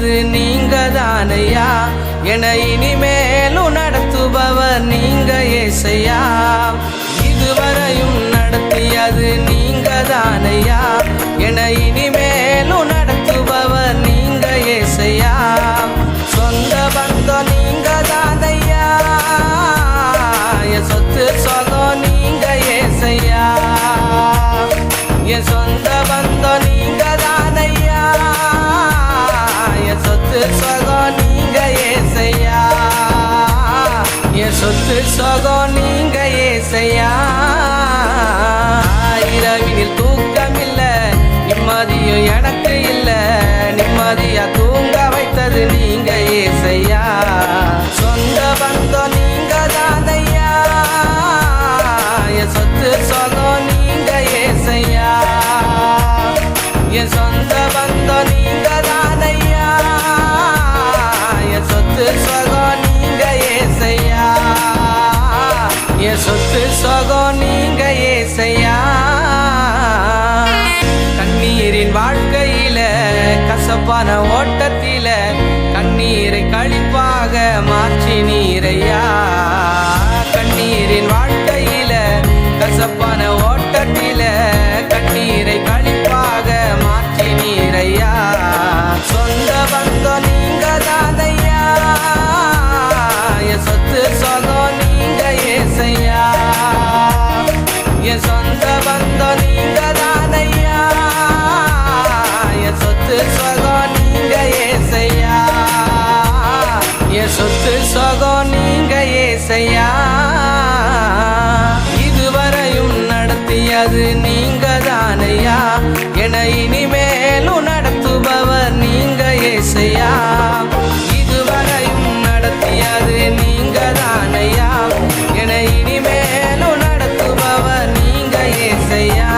நடத்தியது நீங்க தானையா, என இனிமேலும் நடத்துபவர் நீங்க ஏசையா. இதுவரையும் நடத்தியது நீங்க தானையா, என இனிமேலும் நடத்துபவர் நீங்க ஏசையா. சொந்த பந்தம் நீங்க தானையா, என் சொத்து சொகம் நீங்க ஏசையா. என் சொந்த பந்தம் நீங்க தானையா, என் சொத்து சொகம் நீங்க ஏசையா. என் சொத்து சொகம் நீங்க ஏசையா. இரவினில் தூக்கமில்ல, நிம்மதியும் எனக்கு இல்ல, நிம்மதியா தூங்க வைத்தது நீங்க ஏசையா. சொந்த பந்தம் நீங்க தானையா, என் சொத்து சொகம் நீங்க ஏசையா. என் சொந்த பந்தம் நீங்க தானையா, என் சொத்து சொகம் நீங்க ஏசையா. என் சொத்து சொகம் நீங்க ஏசையா. கண்ணீரின் வாழ்க்கையில கசப்பான ஓட்டத்தில கண்ணீரை கழிப்பாக மாற்றி நீரையா. கண்ணீரின் வாழ்க்கையில கசப்பான ஓட்டத்தில கண்ணீரை கழிப்பாக மாற்றி நீரையா. சொந்த பந்தம் நீங்க தானையா, என் சொத்து சொகம் நீங்க ஏசையா. என் சொந்த பந்தம் நீங்க தானையா, என் சொத்து சொகம் நீங்க ஏசையா. என் சொத்து சொகம் நீங்க ஏசையா. இதுவரையும் நடத்தியது நீங்க தானையா, என இனிமேலும் நடத்துபவர் நீங்க ஏசையா. இதுவரையும் நடத்தியது நீங்க தானையா, என இனிமேலும் நடத்துபவர் நீங்க ஏசையா.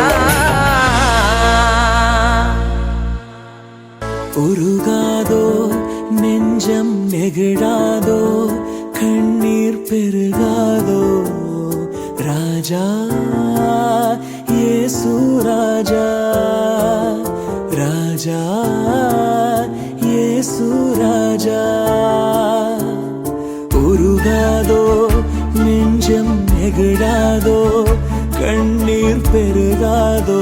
உருகாதோ நெஞ்சம் நெகிழாதோ, கண்ணீர் பெருகாதோ, ராஜா இயேசு ராஜா. ராஜா இயேசு ராஜா. உருகாதோ நெஞ்சம் நெகிழாதோ, கண்ணீர் பெருகாதோ,